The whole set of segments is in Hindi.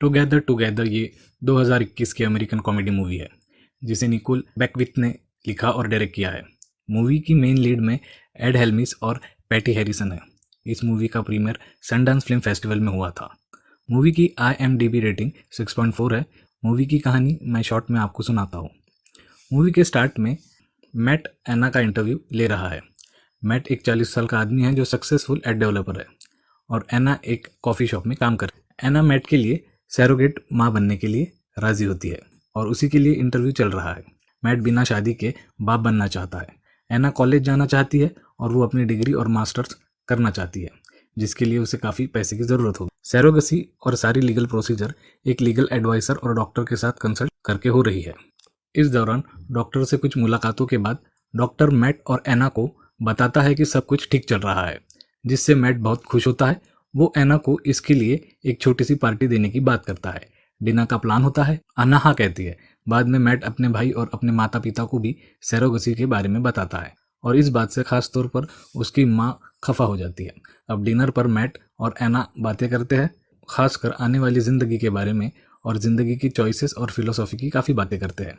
टुगेदर टुगेदर ये 2021 की अमेरिकन कॉमेडी मूवी है जिसे निकोल बेकविथ ने लिखा और डायरेक्ट किया है। मूवी की मेन लीड में एड हेल्मिस और पैटी हैरिसन है। इस मूवी का प्रीमियर सनडांस फिल्म फेस्टिवल में हुआ था। मूवी की IMDb रेटिंग 6.4 है। मूवी की कहानी मैं शॉर्ट में आपको सुनाता हूँ। मूवी के स्टार्ट में मैट एना का इंटरव्यू ले रहा है। मैट एक 40 साल का आदमी है जो सक्सेसफुल एड डेवलपर है और एना एक कॉफ़ी शॉप में काम कर। एना मैट के लिए सैरोगेट माँ बनने के लिए राज़ी होती है और उसी के लिए इंटरव्यू चल रहा है। मैट बिना शादी के बाप बनना चाहता है। एना कॉलेज जाना चाहती है और वो अपनी डिग्री और मास्टर्स करना चाहती है, जिसके लिए उसे काफ़ी पैसे की ज़रूरत होगी। सैरोगेसी और सारी लीगल प्रोसीजर एक लीगल एडवाइज़र और डॉक्टर के साथ कंसल्ट करके हो रही है। इस दौरान डॉक्टर से कुछ मुलाकातों के बाद डॉक्टर मैट और एना को बताता है कि सब कुछ ठीक चल रहा है, जिससे मैट बहुत खुश होता है। वो एना को इसके लिए एक छोटी सी पार्टी देने की बात करता है। डिनर का प्लान होता है। एना हाँ कहती है। बाद में मैट अपने भाई और अपने माता पिता को भी सैरोगेसी के बारे में बताता है और इस बात से खास तौर पर उसकी माँ खफा हो जाती है। अब डिनर पर मैट और एना बातें करते हैं, खासकर आने वाली ज़िंदगी के बारे में और ज़िंदगी की चॉइसेस और फिलोसॉफी की काफ़ी बातें करते हैं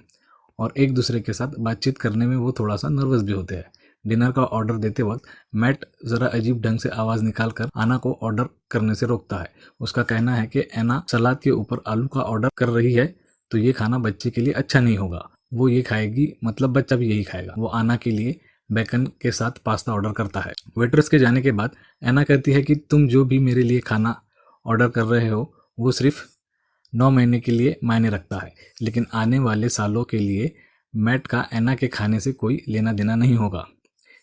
और एक दूसरे के साथ बातचीत करने में वो थोड़ा सा नर्वस भी होते हैं। डिनर का ऑर्डर देते वक्त मैट ज़रा अजीब ढंग से आवाज़ निकालकर एना को ऑर्डर करने से रोकता है। उसका कहना है कि एना सलाद के ऊपर आलू का ऑर्डर कर रही है तो ये खाना बच्चे के लिए अच्छा नहीं होगा। वो ये खाएगी मतलब बच्चा भी यही खाएगा। वो एना के लिए बेकन के साथ पास्ता ऑर्डर करता है। वेटर्स के जाने के बाद एना कहती है कि तुम जो भी मेरे लिए खाना ऑर्डर कर रहे हो वो सिर्फ 9 महीने के लिए मायने रखता है, लेकिन आने वाले सालों के लिए मैट का एना के खाने से कोई लेना देना नहीं होगा,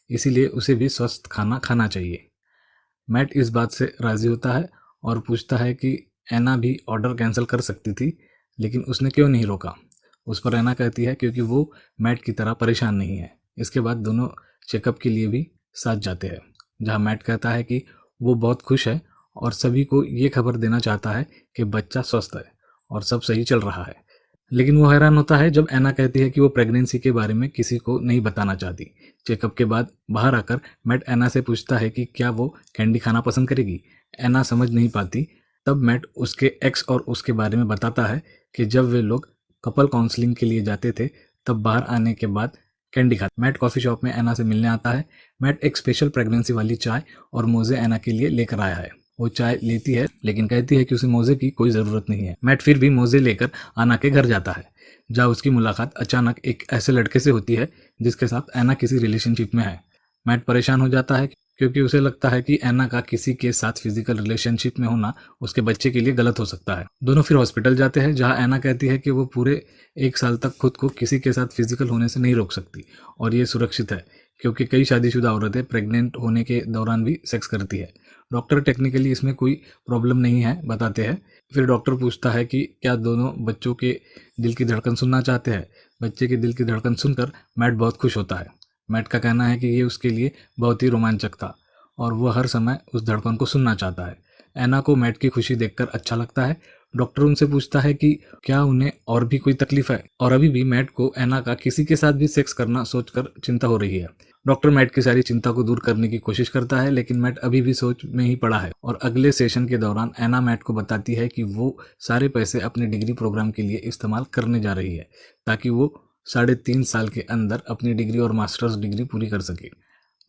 इसीलिए उसे भी स्वस्थ खाना खाना चाहिए। मैट इस बात से राज़ी होता है और पूछता है कि एना भी ऑर्डर कैंसिल कर सकती थी, लेकिन उसने क्यों नहीं रोका। उस पर एना कहती है क्योंकि वो मैट की तरह परेशान नहीं है। इसके बाद दोनों चेकअप के लिए भी साथ जाते हैं, जहाँ मैट कहता है कि वो बहुत खुश है और सभी को ये खबर देना चाहता है कि बच्चा स्वस्थ है और सब सही चल रहा है। लेकिन वो हैरान होता है जब एना कहती है कि वो प्रेगनेंसी के बारे में किसी को नहीं बताना चाहती। चेकअप के बाद बाहर आकर मैट एना से पूछता है कि क्या वो कैंडी खाना पसंद करेगी। एना समझ नहीं पाती। तब मैट उसके एक्स और उसके बारे में बताता है कि जब वे लोग कपल काउंसलिंग के लिए जाते थे तब बाहर आने के बाद कैंडी खाते। मैट कॉफ़ी शॉप में एना से मिलने आता है। मैट एक स्पेशल प्रेगनेंसी वाली चाय और मोज़े एना के लिए लेकर आया है। वो चाय लेती है लेकिन कहती है कि उसे मोज़े की कोई ज़रूरत नहीं है। मैट फिर भी मोज़े लेकर एना के घर जाता है, जहाँ उसकी मुलाकात अचानक एक ऐसे लड़के से होती है जिसके साथ एना किसी रिलेशनशिप में है। मैट परेशान हो जाता है क्योंकि उसे लगता है कि एना का किसी के साथ फिजिकल रिलेशनशिप में होना उसके बच्चे के लिए गलत हो सकता है। दोनों फिर हॉस्पिटल जाते हैं, जहाँ एना कहती है कि वो पूरे 1 साल तक खुद को किसी के साथ फिजिकल होने से नहीं रोक सकती और ये सुरक्षित है क्योंकि कई शादीशुदा औरतें प्रेग्नेंट होने के दौरान भी सेक्स करती है। डॉक्टर टेक्निकली इसमें कोई प्रॉब्लम नहीं है बताते हैं। फिर डॉक्टर पूछता है कि क्या दोनों बच्चों के दिल की धड़कन सुनना चाहते हैं। बच्चे के दिल की धड़कन सुनकर मैट बहुत खुश होता है। मैट का कहना है कि ये उसके लिए बहुत ही रोमांचक था और वो हर समय उस धड़कन को सुनना चाहता है। एना को मैट की खुशी देखकर अच्छा लगता है। डॉक्टर उनसे पूछता है कि क्या उन्हें और भी कोई तकलीफ है और अभी भी मैट को एना का किसी के साथ भी सेक्स करना सोचकर चिंता हो रही है। डॉक्टर मैट की सारी चिंता को दूर करने की कोशिश करता है, लेकिन मैट अभी भी सोच में ही पड़ा है और अगले सेशन के दौरान एना मैट को बताती है कि वो सारे पैसे अपने डिग्री प्रोग्राम के लिए इस्तेमाल करने जा रही है ताकि वो 3.5 साल के अंदर अपनी डिग्री और मास्टर्स डिग्री पूरी कर सके।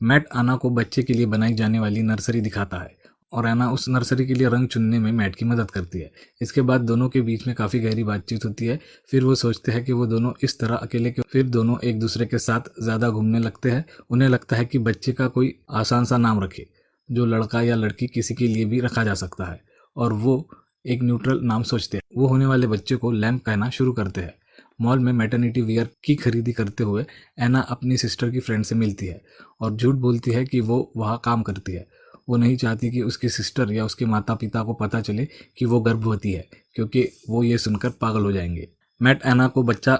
मैट एना को बच्चे के लिए बनाई जाने वाली नर्सरी दिखाता है और एना उस नर्सरी के लिए रंग चुनने में मैट की मदद करती है। इसके बाद दोनों के बीच में काफ़ी गहरी बातचीत होती है। फिर वो सोचते हैं कि वो दोनों इस तरह अकेले क्यों। फिर दोनों एक दूसरे के साथ ज़्यादा घूमने लगते हैं। उन्हें लगता है कि बच्चे का कोई आसान सा नाम रखे जो लड़का या लड़की किसी के लिए भी रखा जा सकता है और वो एक न्यूट्रल नाम सोचते हैं। वो होने वाले बच्चे को लैम्प कहना शुरू करते हैं। मॉल में मैटरनिटी वियर की खरीदी करते हुए एना अपनी सिस्टर की फ्रेंड से मिलती है और झूठ बोलती है कि वो वहाँ काम करती है। वो नहीं चाहती कि उसकी सिस्टर या उसके माता पिता को पता चले कि वो गर्भवती है, क्योंकि वो ये सुनकर पागल हो जाएंगे। मैट एना को बच्चा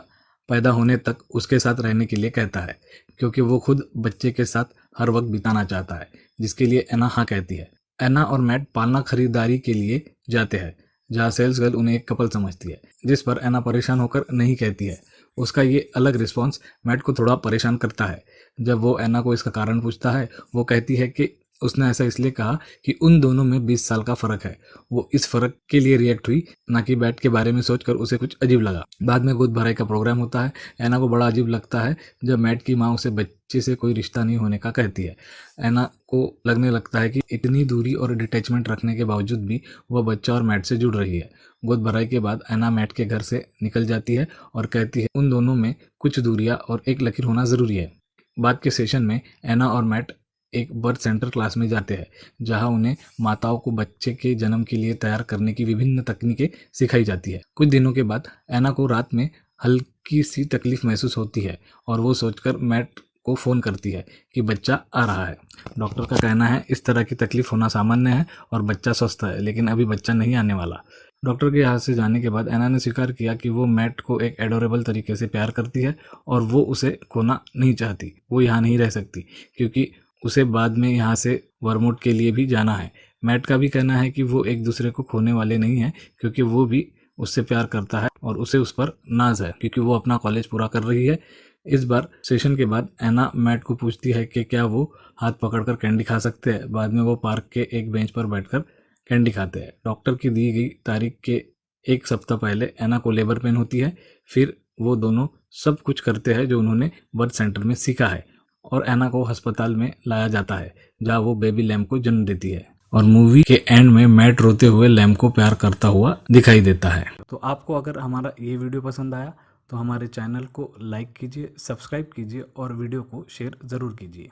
पैदा होने तक उसके साथ रहने के लिए कहता है क्योंकि वो खुद बच्चे के साथ हर वक्त बिताना चाहता है, जिसके लिए एना हाँ कहती है। एना और मैट पालना खरीदारी के लिए जाते हैं, जहाँ सेल्स गर्ल उन्हें एक कपल समझती है, जिस पर एना परेशान होकर नहीं कहती है। उसका ये अलग रिस्पॉन्स मैट को थोड़ा परेशान करता है। जब वो एना को इसका कारण पूछता है, वो कहती है कि उसने ऐसा इसलिए कहा कि उन दोनों में 20 साल का फ़र्क है। वो इस फ़र्क के लिए रिएक्ट हुई, ना कि बैट के बारे में सोचकर उसे कुछ अजीब लगा। बाद में गोद भराई का प्रोग्राम होता है। एना को बड़ा अजीब लगता है जब मैट की माँ उसे बच्चे से कोई रिश्ता नहीं होने का कहती है। एना को लगने लगता है कि इतनी दूरी और डिटैचमेंट रखने के बावजूद भी वह बच्चा और मैट से जुड़ रही है। गोद भराई के बाद एना मैट के घर से निकल जाती है और कहती है उन दोनों में कुछ दूरियां और एक लकीर होना ज़रूरी है। बाद के सेशन में एना और मैट एक बर्थ सेंटर क्लास में जाते हैं, जहां उन्हें माताओं को बच्चे के जन्म के लिए तैयार करने की विभिन्न तकनीकें सिखाई जाती है। कुछ दिनों के बाद एना को रात में हल्की सी तकलीफ महसूस होती है और वो सोचकर मैट को फ़ोन करती है कि बच्चा आ रहा है। डॉक्टर का कहना है इस तरह की तकलीफ होना सामान्य है और बच्चा स्वस्थ है, लेकिन अभी बच्चा नहीं आने वाला। डॉक्टर के यहाँ से जाने के बाद एना ने स्वीकार किया कि वो मैट को एक एडोरेबल तरीके से प्यार करती है और वो उसे खोना नहीं चाहती। वो यहाँ नहीं रह सकती क्योंकि उसे बाद में यहाँ से वर्मवुड के लिए भी जाना है। मैट का भी कहना है कि वो एक दूसरे को खोने वाले नहीं हैं, क्योंकि वो भी उससे प्यार करता है और उसे उस पर नाज है क्योंकि वो अपना कॉलेज पूरा कर रही है। इस बार सेशन के बाद एना मैट को पूछती है कि क्या वो हाथ पकड़कर कैंडी खा सकते हैं। बाद में वो पार्क के एक बेंच पर बैठकर कैंडी खाते हैं। डॉक्टर की दी गई तारीख के एक सप्ताह पहले एना को लेबर पेन होती है। फिर वो दोनों सब कुछ करते हैं जो उन्होंने बर्थ सेंटर में सीखा है और एना को अस्पताल में लाया जाता है, जहाँ वो बेबी लैम को जन्म देती है। और मूवी के एंड में मैट रोते हुए लैम को प्यार करता हुआ दिखाई देता है। तो आपको अगर हमारा ये वीडियो पसंद आया तो हमारे चैनल को लाइक कीजिए, सब्सक्राइब कीजिए और वीडियो को शेयर ज़रूर कीजिए।